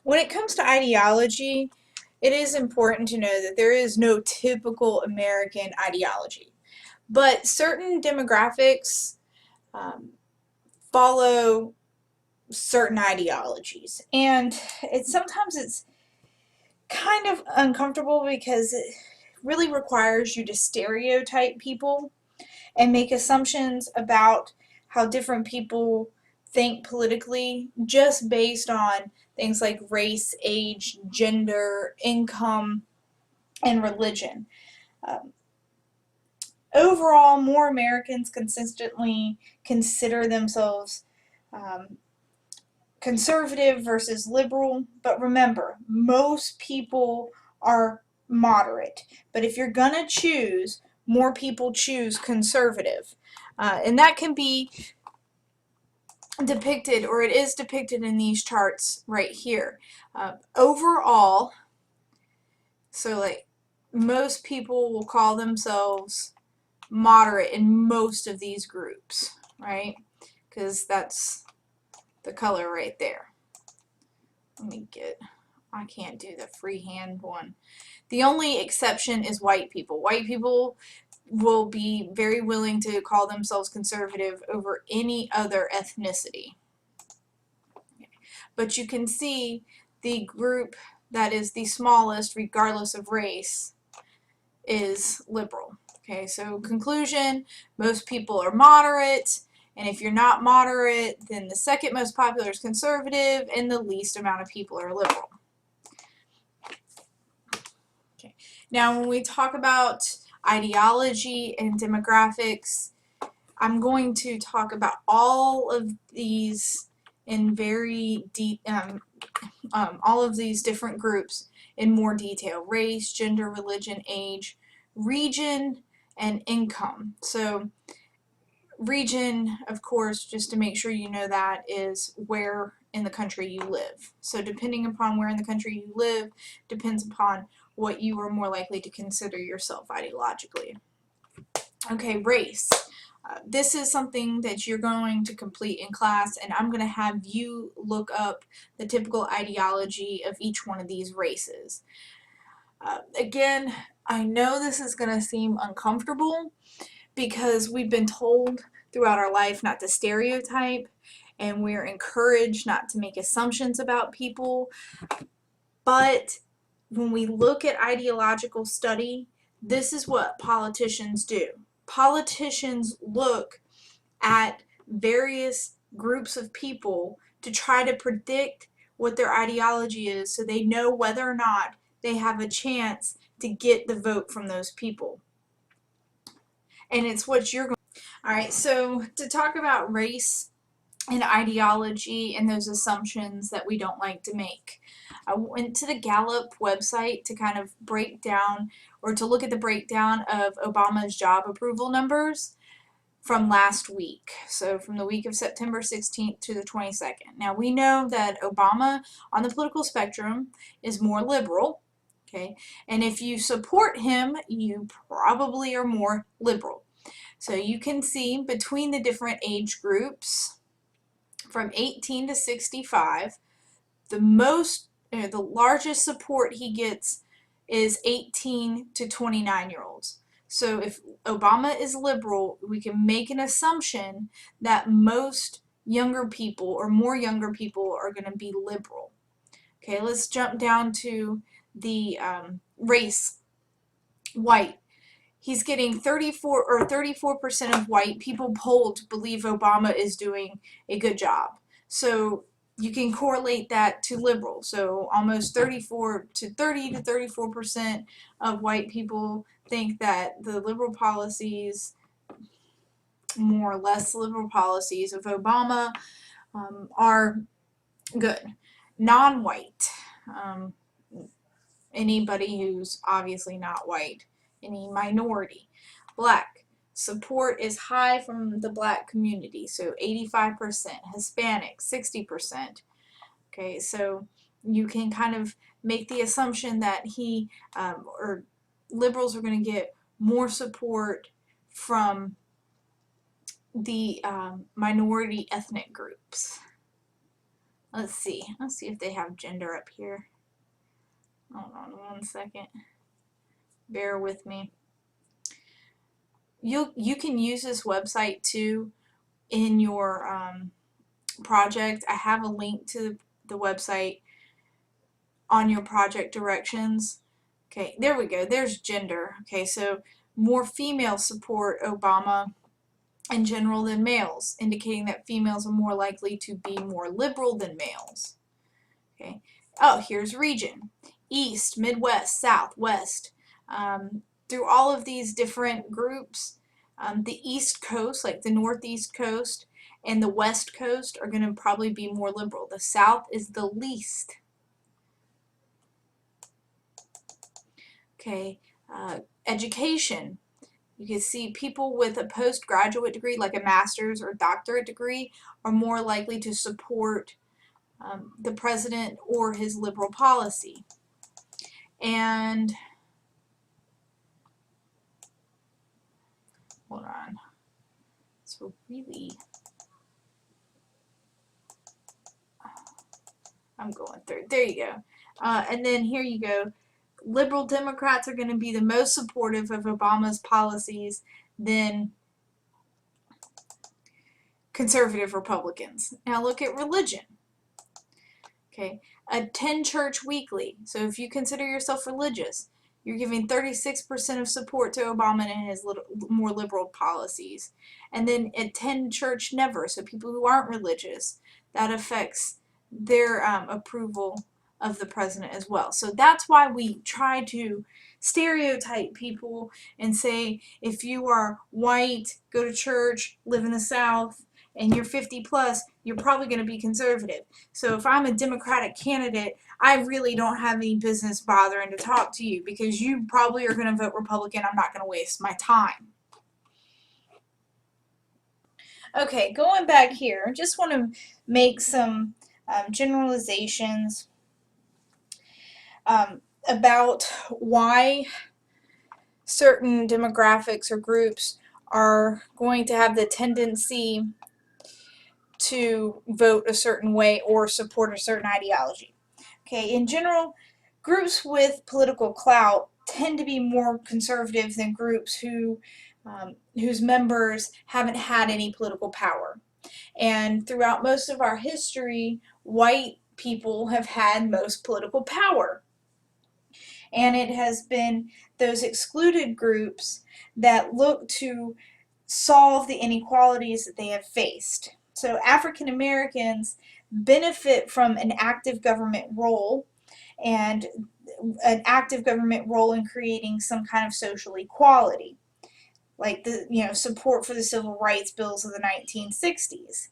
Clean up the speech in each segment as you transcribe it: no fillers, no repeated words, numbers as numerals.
When it comes to ideology, it is important to know that there is no typical American ideology, but certain demographics um, follow certain ideologies, and sometimes it's kind of uncomfortable because it really requires you to stereotype people and make assumptions about how different people think politically just based on things like race, age, gender, income, and religion. Um, Overall, more Americans consistently consider themselves um, conservative versus liberal, but remember, most people are moderate. But if you're gonna choose, more people choose conservative. And that can be depicted, or it is depicted in these charts right here. Overall, so like most people will call themselves moderate in most of these groups, right? Because that's the color right there. I can't do the freehand one. The only exception is white people. White people will be very willing to call themselves conservative over any other ethnicity. But you can see the group that is the smallest, regardless of race, is liberal. Okay, so conclusion, most people are moderate, and if you're not moderate, then the second most popular is conservative, and the least amount of people are liberal. Okay. Now, when we talk about ideology and demographics, I'm going to talk about all of these in very deep, all of these different groups in more detail: race, gender, religion, age, region, and income. So region, of course, just to make sure you know that, is where in the country you live. So depending upon where in the country you live depends upon what you are more likely to consider yourself ideologically. Okay, race. This is something that you're going to complete in class, and I'm going to have you look up the typical ideology of each one of these races. Again, I know this is going to seem uncomfortable because we've been told throughout our life not to stereotype, and we're encouraged not to make assumptions about people. But when we look at ideological study, this is what politicians do. Politicians look at various groups of people to try to predict what their ideology is so they know whether or not they have a chance to get the vote from those people. And it's what you're going to. Alright, so to talk about race and ideology and those assumptions that we don't like to make, I went to the Gallup website to kind of break down, or to look at the breakdown of Obama's job approval numbers from last week. So from the week of September 16th to the 22nd. Now we know that Obama on the political spectrum is more liberal, okay? And if you support him, you probably are more liberal. So you can see between the different age groups from 18 to 65, the largest support he gets is 18 to 29-year-olds. So if Obama is liberal, we can make an assumption that most younger people, or more younger people, are going to be liberal. Okay, let's jump down to the race. White. He's getting 34% of white people polled believe Obama is doing a good job. So you can correlate that to liberal. So almost 30 to 34% of white people think that the liberal policies, more or less liberal policies of Obama, are good. Non-white, anybody who's obviously not white, any minority. Black, support is high from the black community, so 85%. Hispanic, 60%. Okay, so you can kind of make the assumption that or liberals are going to get more support from the minority ethnic groups. Let's see if they have gender up here. Hold on one second. Bear with me. You can use this website too in your project. I have a link to the website on your project directions. Okay, there we go. There's gender. Okay, so more females support Obama in general than males, indicating that females are more likely to be more liberal than males. Okay. Oh, here's region. East, Midwest, South, West. Through all of these different groups, the East Coast, like the Northeast Coast, and the West Coast are going to probably be more liberal. The South is the least. Okay. Education. You can see people with a postgraduate degree, like a master's or doctorate degree, are more likely to support the president or his liberal policy. And hold on. So really, I'm going through. There you go. And then here you go. Liberal Democrats are going to be the most supportive of Obama's policies than conservative Republicans. Now look at religion. Okay, attend church weekly. So if you consider yourself religious, you're giving 36% of support to Obama and his more liberal policies. And then attend church never. So people who aren't religious, that affects their approval of the president as well. So that's why we try to stereotype people and say, if you are white, go to church, live in the South, and you're 50 plus, you're probably going to be conservative. So if I'm a Democratic candidate, I really don't have any business bothering to talk to you because you probably are going to vote Republican. I'm not going to waste my time. Okay, going back here, just want to make some generalizations about why certain demographics or groups are going to have the tendency to vote a certain way or support a certain ideology. Okay, in general, groups with political clout tend to be more conservative than groups whose members haven't had any political power. And throughout most of our history, white people have had most political power. And it has been those excluded groups that look to solve the inequalities that they have faced. So African Americans benefit from an active government role and an active government role in creating some kind of social equality, like the support for the civil rights bills of the 1960s.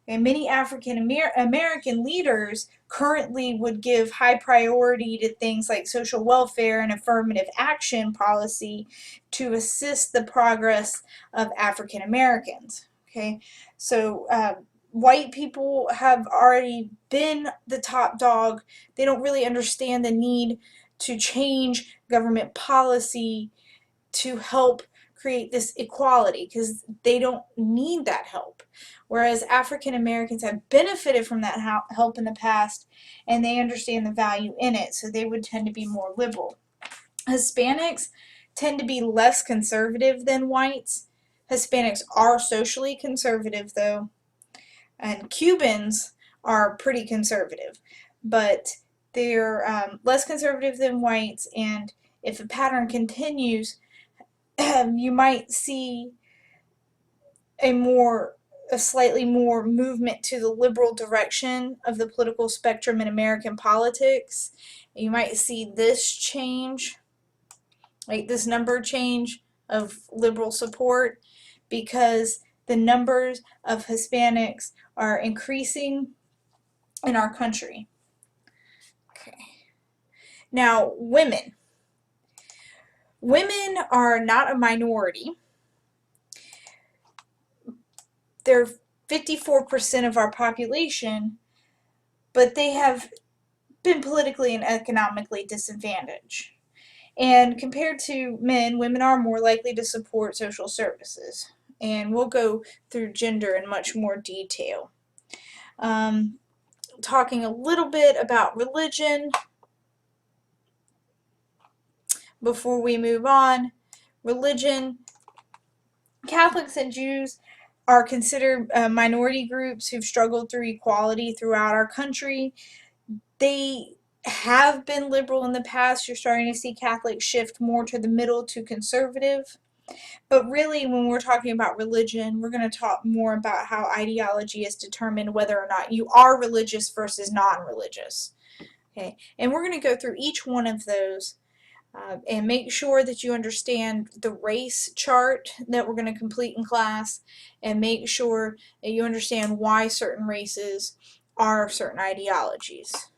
And many African American leaders currently would give high priority to things like social welfare and affirmative action policy to assist the progress of African Americans. Okay, so white people have already been the top dog. They don't really understand the need to change government policy to help create this equality because they don't need that help. Whereas African Americans have benefited from that help in the past and they understand the value in it, so they would tend to be more liberal. Hispanics tend to be less conservative than whites. Hispanics are socially conservative though, and Cubans are pretty conservative, but they're less conservative than whites, and if the pattern continues, you might see a slightly more movement to the liberal direction of the political spectrum in American politics. You might see this change, like this number change of liberal support, because the numbers of Hispanics are increasing in our country. Okay. Now, women. Women are not a minority. They're 54% of our population, but they have been politically and economically disadvantaged. And compared to men, women are more likely to support social services. And we'll go through gender in much more detail. talking a little bit about religion before we move on. Religion, Catholics and Jews are considered minority groups who've struggled through equality throughout our country. They have been liberal in the past. You're starting to see Catholics shift more to the middle to conservative. But really, when we're talking about religion, we're going to talk more about how ideology is determined whether or not you are religious versus non-religious. Okay, and we're going to go through each one of those and make sure that you understand the race chart that we're going to complete in class, and make sure that you understand why certain races are certain ideologies.